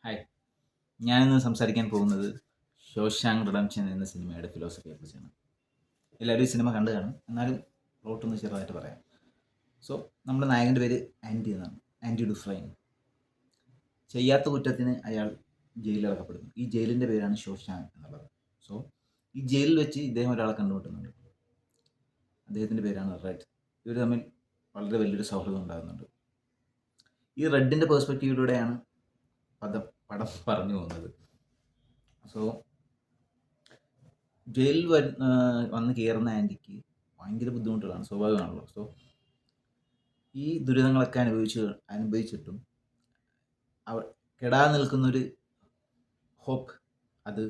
Hi, ഞാനിന്ന് സംസാരിക്കാൻ പോകുന്നത് ഷോഷാങ് റിഡംപ്ഷൻ എന്ന സിനിമയുടെ ഫിലോസഫിയെ കുറിച്ചാണ്. എല്ലാവരും ഈ സിനിമ കണ്ടു കാണും, എന്നാലും പ്ലോട്ടൊന്ന് ചെറുതായിട്ട് പറയാം. സോ നമ്മുടെ നായകൻ്റെ പേര് ആൻറ്റി എന്നാണ്. ആൻറ്റി ഡുഫ്രൈൻ. ചെയ്യാത്ത കുറ്റത്തിന് അയാൾ ജയിലിലടക്കപ്പെടുന്നു. ഈ ജയിലിൻ്റെ പേരാണ് ഷോഷാങ് എന്നുള്ളത്. സോ ഈ ജയിലിൽ വെച്ച് ഇദ്ദേഹം ഒരാളെ കണ്ടുമുട്ടുന്നുണ്ട്. അദ്ദേഹത്തിൻ്റെ പേരാണ് റെഡ്. ഇവർ തമ്മിൽ വളരെ വലിയൊരു സൗഹൃദം ഉണ്ടാകുന്നുണ്ട്. ഈ റെഡിൻ്റെ പേഴ്സ്പെക്റ്റീവിലൂടെയാണ് പടം പറഞ്ഞു പോകുന്നത്. സോ ജയിലിൽ വന്ന് കയറുന്ന ആൻറ്റിക്ക് ഭയങ്കര ബുദ്ധിമുട്ടുകളാണ്, സ്വാഭാവികമാണല്ലോ. സോ ഈ ദുരിതങ്ങളൊക്കെ അനുഭവിച്ചിട്ടും കെടാതെ നിൽക്കുന്നൊരു ഹോപ്പ്, അത്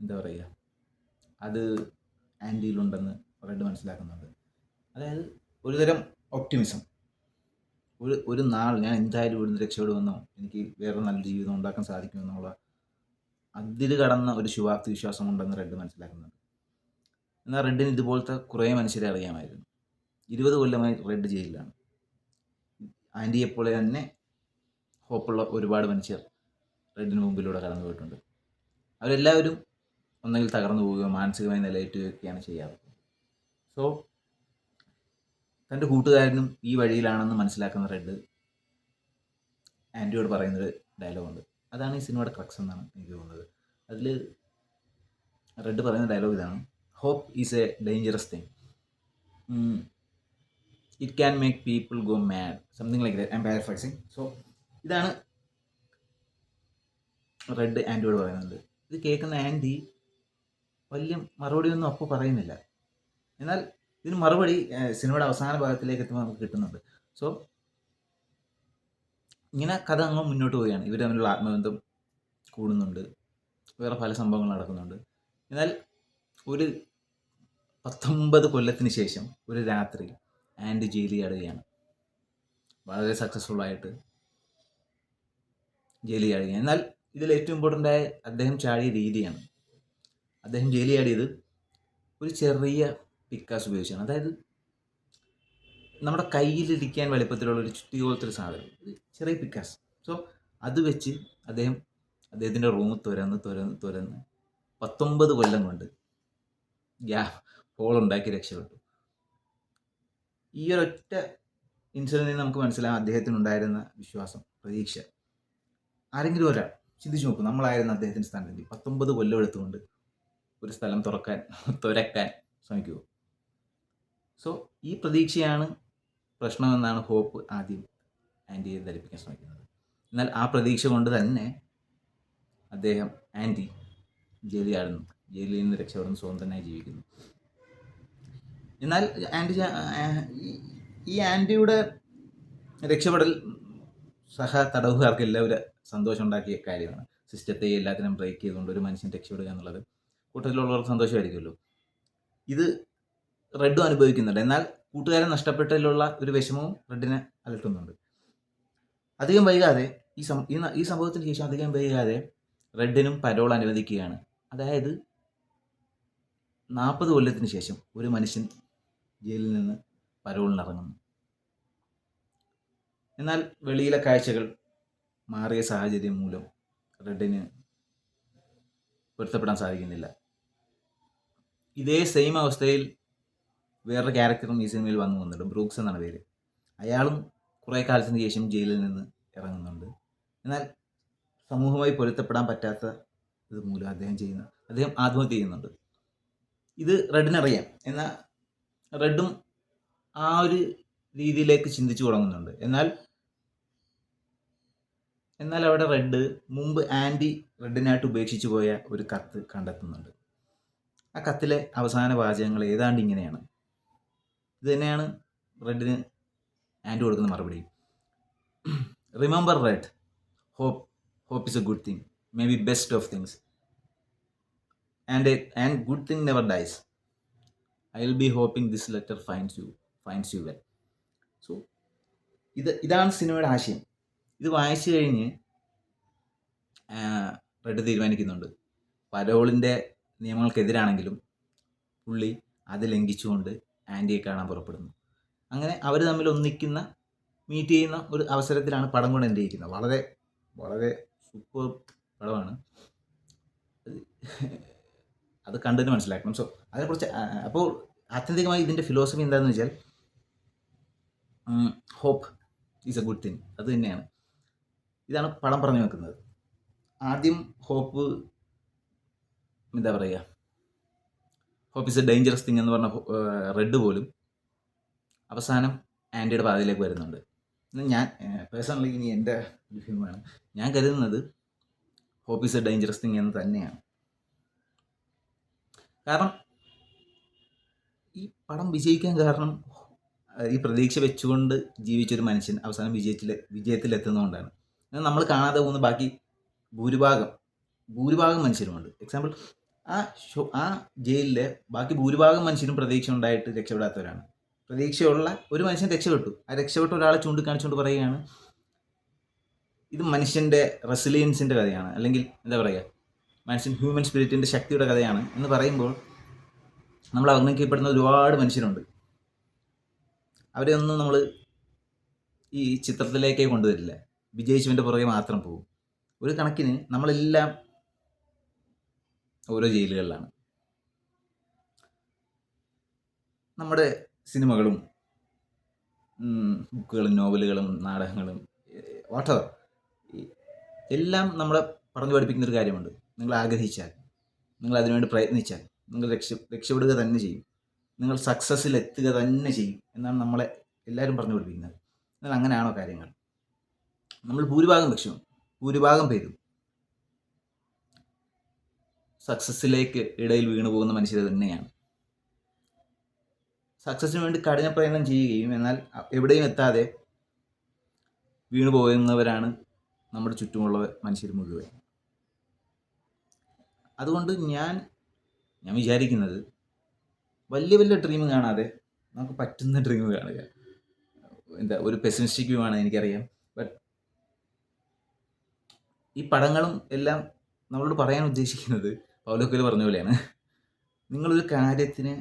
എന്താ പറയുക, അത് ആൻറ്റിയിലുണ്ടെന്ന് റെഡ് മനസ്സിലാക്കുന്നുണ്ട്. അതായത് ഒരുതരം ഒപ്റ്റിമിസം. ഒരു നാൾ ഞാൻ എന്തായാലും ഇവിടുന്ന് രക്ഷപ്പെടുമെന്നോ എനിക്ക് വേറെ നല്ല ജീവിതം ഉണ്ടാക്കാൻ സാധിക്കുമെന്നുള്ള അതിൽ കടന്ന ഒരു ശുഭാപ്തി വിശ്വാസമുണ്ടെന്ന് റെഡ് മനസ്സിലാക്കുന്നുണ്ട്. എന്നാൽ റെഡിന് ഇതുപോലത്തെ കുറേ മനുഷ്യരെ അറിയാമായിരുന്നു. 20 കൊല്ലമായി റെഡ് ജയിലിലാണ്. ആൻറ്റിയെപ്പോലെ തന്നെ ഹോപ്പുള്ള ഒരുപാട് മനുഷ്യർ റെഡിന് മുമ്പിലൂടെ കടന്നു പോയിട്ടുണ്ട്. അവരെല്ലാവരും ഒന്നെങ്കിൽ തകർന്നു പോവുകയോ മാനസികമായി നിലയേറ്റുകയൊക്കെയാണ് ചെയ്യാറ്. സോ തൻ്റെ കൂട്ടുകാരനും ഈ വഴിയിലാണെന്ന് മനസ്സിലാക്കുന്ന റെഡ് ആൻറ്റിയോട് പറയുന്നൊരു ഡയലോഗുണ്ട്. അതാണ് ഈ സിനിമയുടെ ക്രക്സ് എന്നാണ് എനിക്ക് തോന്നുന്നത്. അതിൽ റെഡ് പറയുന്ന ഡയലോഗ് ഇതാണ്: hope is a dangerous thing, it can make people go mad, something like that. I'm paraphrasing. So ഇതാണ് റെഡ് ആൻറ്റിയോട് പറയുന്നത്. ഇത് കേൾക്കുന്ന ആൻറ്റി വലിയ മറുപടിയൊന്നും അപ്പോൾ പറയുന്നില്ല. എന്നാൽ ഇതിന് മറുപടി സിനിമയുടെ അവസാന ഭാഗത്തിലേക്ക് എത്തുമ്പോൾ നമുക്ക് കിട്ടുന്നുണ്ട്. സോ ഇങ്ങനെ കഥ അങ്ങ് മുന്നോട്ട് പോവുകയാണ്. ഇവർ തമ്മിലുള്ള ആത്മബന്ധം കൂടുന്നുണ്ട്, വേറെ പല സംഭവങ്ങൾ നടക്കുന്നുണ്ട്. എന്നാൽ ഒരു 19 കൊല്ലത്തിന് ശേഷം ഒരു രാത്രി ആൻറ്റി ജയിലിൽ ചാടുകയാണ്. വളരെ സക്സസ്ഫുള്ളായിട്ട് ജയിലിൽ ചാടുകയാണ്. എന്നാൽ ഇതിൽ ഏറ്റവും ഇമ്പോർട്ടൻ്റ് ആയ അദ്ദേഹം ചാടിയ രീതിയാണ്. അദ്ദേഹം ജയിലിൽ ചാടിയത് ഒരു ചെറിയ പിക്കാസ് ഉപയോഗിച്ചാണ്. അതായത് നമ്മുടെ കയ്യിലിരിക്കാൻ വലിപ്പത്തിലുള്ള ഒരു ചുറ്റി പോലത്തെ ഒരു സാധനം, ഒരു ചെറിയ പിക്കാസ്. സോ അത് വെച്ച് അദ്ദേഹത്തിൻ്റെ റൂം തുരന്ന് 19 കൊല്ലം കൊണ്ട് ഹോളുണ്ടാക്കി രക്ഷപ്പെട്ടു. ഈ ഒരൊറ്റ ഇൻസിഡൻറ്റിൽ നിന്ന് നമുക്ക് മനസ്സിലാകും അദ്ദേഹത്തിനുണ്ടായിരുന്ന വിശ്വാസം, പ്രതീക്ഷ. ആരെങ്കിലും ഒരാൾ ചിന്തിച്ചു നോക്കും, നമ്മളായിരുന്ന അദ്ദേഹത്തിൻ്റെ സ്ഥാനത്ത് 19 കൊല്ലം എടുത്തുകൊണ്ട് ഒരു സ്ഥലം തുരക്കാൻ ശ്രമിക്കുമോ? സോ ഈ പ്രതീക്ഷയാണ് പ്രശ്നമെന്നാണ് ഹോപ്പ് ആദ്യം ആൻറ്റിയെ ധരിപ്പിക്കാൻ ശ്രമിക്കുന്നത്. എന്നാൽ ആ പ്രതീക്ഷ കൊണ്ട് തന്നെ ആൻറ്റി ജയിലിൽ നിന്ന് രക്ഷപ്പെടുന്നു, സ്വതന്ത്രനായി ജീവിക്കുന്നു. എന്നാൽ ഈ ആൻറ്റിയുടെ രക്ഷപ്പെടൽ തടവുകാർക്ക് എല്ലാവരും സന്തോഷം ഉണ്ടാക്കിയ കാര്യമാണ്. സിസ്റ്റത്തെ എല്ലാത്തിനും ബ്രേക്ക് ചെയ്തുകൊണ്ട് ഒരു മനുഷ്യൻ രക്ഷപ്പെടുക എന്നുള്ളത് കൂട്ടത്തിലുള്ളവർക്ക് സന്തോഷമായിരിക്കുമല്ലോ. ഇത് റെഡും അനുഭവിക്കുന്നുണ്ട്. എന്നാൽ കൂട്ടുകാരൻ നഷ്ടപ്പെട്ടതിലുള്ള ഒരു വിഷമവും റെഡിനെ അലട്ടുന്നുണ്ട്. അധികം വൈകാതെ ഈ സംഭവത്തിന് ശേഷം അധികം വൈകാതെ റെഡിനും പരോൾ അനുവദിക്കുകയാണ്. അതായത് 40 കൊല്ലത്തിന് ശേഷം ഒരു മനുഷ്യൻ ജയിലിൽ നിന്ന് പരോളിനിറങ്ങുന്നു. എന്നാൽ വെളിയിലെ കാഴ്ചകൾ മാറിയ സാഹചര്യം മൂലം റെഡിന് പൊരുത്തപ്പെടാൻ സാധിക്കുന്നില്ല. ഇതേ സെയിം അവസ്ഥയിൽ വേറൊരു ക്യാരക്ടറും ഈ സിനിമയിൽ വന്നു വന്നിട്ടുണ്ട്. ബ്രൂക്സ് എന്നാണ് പേര്. അയാളും കുറേ കാലത്തിന് ശേഷം ജയിലിൽ നിന്ന് ഇറങ്ങുന്നുണ്ട്. എന്നാൽ സമൂഹമായി പൊരുത്തപ്പെടാൻ പറ്റാത്ത ഇത് മൂലം അദ്ദേഹം ആത്മഹത്യ ചെയ്യുന്നുണ്ട്. ഇത് റെഡിനറിയാം. എന്നാൽ റെഡും ആ ഒരു രീതിയിലേക്ക് ചിന്തിച്ചു തുടങ്ങുന്നുണ്ട്. എന്നാൽ അവിടെ റെഡ് മുമ്പ് ആൻറ്റി റെഡിനായിട്ട് ഉപേക്ഷിച്ചു പോയ ഒരു കത്ത് കണ്ടെത്തുന്നുണ്ട്. ആ കത്തിലെ അവസാന വാചകങ്ങൾ ഏതാണ്ട് ഇങ്ങനെയാണ്. ഇത് തന്നെയാണ് റെഡിന് ആൻറ്റി കൊടുക്കുന്ന മറുപടി. Remember red, hope is a good thing, maybe best of things, and good thing never dies. I'll be hoping this letter finds you well. So ഇതാണ് സിനിമയുടെ ആശയം. ഇത് വായിച്ചു കഴിഞ്ഞ് റെഡ് തീരുമാനിക്കുന്നുണ്ട്, പരോളിൻ്റെ നിയമങ്ങൾക്കെതിരാണെങ്കിലും പുള്ളി അത് ലംഘിച്ചുകൊണ്ട് ആൻറ്റിയെ കാണാൻ പുറപ്പെടുന്നു. അങ്ങനെ അവർ തമ്മിൽ മീറ്റ് ചെയ്യുന്ന ഒരു അവസരത്തിലാണ് പടം കൊണ്ട് എൻ്റെ ഇരിക്കുന്നത്. വളരെ വളരെ സൂപ്പർ പടമാണ്. അത് കണ്ടിട്ട് മനസ്സിലാക്കണം. സോ അതിനെക്കുറിച്ച് അപ്പോൾ ആത്യന്തികമായി ഇതിൻ്റെ ഫിലോസഫി എന്താണെന്ന് വെച്ചാൽ hope is a good thing. അത് തന്നെയാണ്. ഇതാണ് പടം പറഞ്ഞു വെക്കുന്നത്. ആദ്യം ഹോപ്പ് എന്താ പറയുക, hope is a dangerous thing എന്ന് പറഞ്ഞ റെഡ് പോലും അവസാനം ആൻറ്റിയുടെ പാതയിലേക്ക് വരുന്നുണ്ട്. ഞാൻ പേഴ്സണലി ഇനി എൻ്റെ ഒരു ഫിലിമാണ്, ഞാൻ കരുതുന്നത് hope is a dangerous thing എന്ന് തന്നെയാണ്. കാരണം ഈ പടം വിജയിക്കാൻ കാരണം ഈ പ്രതീക്ഷ വെച്ചുകൊണ്ട് ജീവിച്ചൊരു മനുഷ്യൻ അവസാനം വിജയത്തിലെത്തുന്നതുകൊണ്ടാണ്. നമ്മൾ കാണാതെ പോകുന്ന ബാക്കി ഭൂരിഭാഗം മനുഷ്യരുമുണ്ട്. എക്സാമ്പിൾ, ആ ജയിലിലെ ബാക്കി ഭൂരിഭാഗം മനുഷ്യരും പ്രതീക്ഷ ഉണ്ടായിട്ട് രക്ഷപ്പെടാത്തവരാണ്. പ്രതീക്ഷയുള്ള ഒരു മനുഷ്യൻ രക്ഷപ്പെട്ടു. ആ രക്ഷപ്പെട്ട ഒരാളെ ചൂണ്ടിക്കാണിച്ചുകൊണ്ട് പറയുകയാണ് ഇത് മനുഷ്യൻ്റെ റെസിലിയൻസിൻ്റെ കഥയാണ്, അല്ലെങ്കിൽ എന്താ പറയുക, ഹ്യൂമൻ സ്പിരിറ്റിൻ്റെ ശക്തിയുടെ കഥയാണ് എന്ന് പറയുമ്പോൾ നമ്മൾ അവഗണിക്കപ്പെടുന്ന ഒരുപാട് മനുഷ്യരുണ്ട്. അവരെ ഒന്നും നമ്മൾ ഈ ചിത്രത്തിലേക്കേ കൊണ്ടുവരില്ല. വിജയിച്ചവൻ്റെ പുറകെ മാത്രം പോകും. ഒരു കണക്കിന് നമ്മളെല്ലാം ഓരോ ജയിലുകളിലാണ്. നമ്മുടെ സിനിമകളും ബുക്കുകളും നോവലുകളും നാടകങ്ങളും വാട്ടെവർ എല്ലാം നമ്മളെ പറഞ്ഞു പഠിപ്പിക്കുന്ന ഒരു കാര്യമുണ്ട്. നിങ്ങൾ ആഗ്രഹിച്ചാൽ, നിങ്ങൾ അതിനുവേണ്ടി പ്രയത്നിച്ചാൽ നിങ്ങൾ രക്ഷപ്പെടുക തന്നെ ചെയ്യും, നിങ്ങൾ സക്സസ്സിൽ എത്തുക തന്നെ ചെയ്യും എന്നാണ് നമ്മളെ എല്ലാവരും പറഞ്ഞു പഠിപ്പിക്കുന്നത്. എന്നാൽ അങ്ങനെയാണോ കാര്യങ്ങൾ? നമ്മൾ ഭൂരിഭാഗം പേരും സക്സസ്സിലേക്ക് ഇടയിൽ വീണു പോകുന്ന മനുഷ്യർ തന്നെയാണ്. സക്സസ്സിന് വേണ്ടി കഠിന പ്രയത്നം ചെയ്യുകയും എന്നാൽ എവിടെയും എത്താതെ വീണു പോകുന്നവരാണ് നമ്മുടെ ചുറ്റുമുള്ള മനുഷ്യർ മുഴുവൻ. അതുകൊണ്ട് ഞാൻ വിചാരിക്കുന്നത് വലിയ ഡ്രീം കാണാതെ നമുക്ക് പറ്റുന്ന ഡ്രീം കാണുക. എന്താ, ഒരു പെസിമിസ്റ്റിക് വ്യൂ ആണ് എനിക്കറിയാം. ബട്ട് ഈ പടങ്ങളും എല്ലാം നമ്മളോട് പറയാൻ ഉദ്ദേശിക്കുന്നത് പൗലോ കൊയ്ലോ പറഞ്ഞ പോലെയാണ്. നിങ്ങളൊരു കാര്യത്തിന്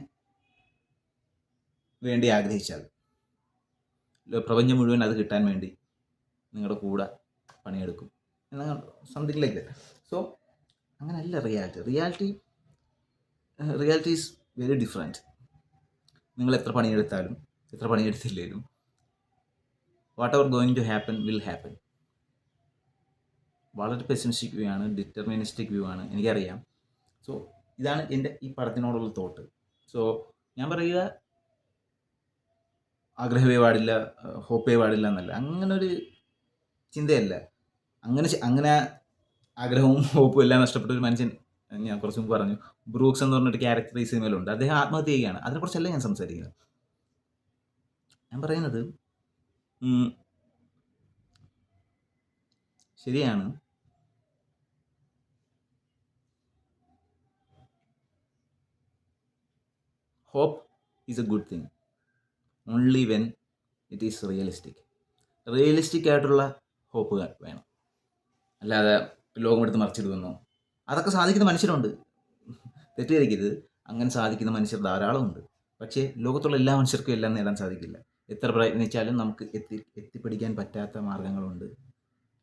വേണ്ടി ആഗ്രഹിച്ചാൽ പ്രപഞ്ചം മുഴുവൻ അത് കിട്ടാൻ വേണ്ടി നിങ്ങളുടെ കൂടെ പണിയെടുക്കും എന്ന സംതിങ് ലൈക്ക് ദാറ്റ്. സോ അങ്ങനെയല്ല റിയാലിറ്റി ഈസ് വെരി ഡിഫറെൻറ്റ്. നിങ്ങൾ എത്ര പണിയെടുത്താലും എത്ര പണിയെടുത്തില്ലേലും whatever going to happen will happen. വളരെ പെസിമിസ്റ്റിക് വ്യൂ ആണ്, ഡിറ്റർമിനിസ്റ്റിക് വ്യൂ ആണ്, എനിക്കറിയാം. സോ ഇതാണ് എൻ്റെ ഈ പടത്തിനോടുള്ള തോട്ട്. സോ ഞാൻ പറയുക, ആഗ്രഹമേ പാടില്ല, ഹോപ്പേ പാടില്ല എന്നല്ല, അങ്ങനൊരു ചിന്തയല്ല. അങ്ങനെ ആഗ്രഹവും ഹോപ്പും എല്ലാം നഷ്ടപ്പെട്ട ഒരു മനുഷ്യൻ ഞാൻ കുറച്ച് മുമ്പ് പറഞ്ഞു, ബ്രൂക്സ് എന്ന് പറഞ്ഞിട്ട് ക്യാരക്ടർ ഈ സിനിമയിലുണ്ട്. അദ്ദേഹം ആത്മഹത്യ ചെയ്യുകയാണ്. അതിനെക്കുറിച്ചല്ല ഞാൻ സംസാരിക്കുന്നത്. ഞാൻ പറയുന്നത് ശരിയാണ്, hope is a good thing only when it is realistic ആയിട്ടുള്ള ഹോപ്പ് വേണം. അല്ലാതെ ലോകമെടുത്ത് മറിച്ചിടുമെന്നോ. അതൊക്കെ സാധിക്കുന്ന മനുഷ്യരുണ്ട്, തെറ്റിദ്ധരിക്കരുത്. അങ്ങനെ സാധിക്കുന്ന മനുഷ്യർ ധാരാളമുണ്ട്. പക്ഷേ ലോകത്തുള്ള എല്ലാ മനുഷ്യർക്കും എല്ലാം നേടാൻ സാധിക്കില്ല. എത്ര പ്രയത്നിച്ചാലും നമുക്ക് എത്തിപ്പിടിക്കാൻ പറ്റാത്ത മാർഗങ്ങളുണ്ട്,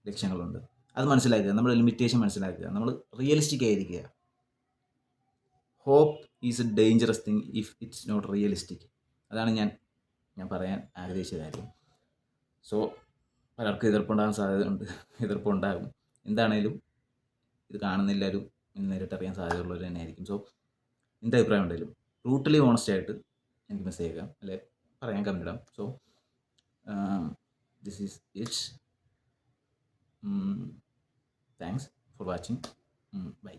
ലക്ഷ്യങ്ങളുണ്ട്. അത് മനസ്സിലാക്കുക, നമ്മുടെ ലിമിറ്റേഷൻ മനസ്സിലാക്കുക, നമ്മൾ റിയലിസ്റ്റിക് ആയിരിക്കുക. Hope is a dangerous thing if it's not realistic. അതാണ് ഞാൻ പറയാൻ ആഗ്രഹിച്ച കാര്യം. സോ പലർക്കും എതിർപ്പുണ്ടാകാൻ സാധ്യതയുണ്ട്, എതിർപ്പുണ്ടാകും. എന്താണേലും ഇത് കാണുന്ന എല്ലാവരും നേരിട്ടറിയാൻ സാധ്യതയുള്ളവർ തന്നെ ആയിരിക്കും. സോ എൻ്റെ അഭിപ്രായം ഉണ്ടെങ്കിലും ബ്രൂട്ടലി ഓണസ്റ്റ് ആയിട്ട് എനിക്ക് മെസ്സേജ് അയക്കാം, അല്ലെ പറയാൻ കമ്മിടാം. So this is it's. Thanks for watching. By.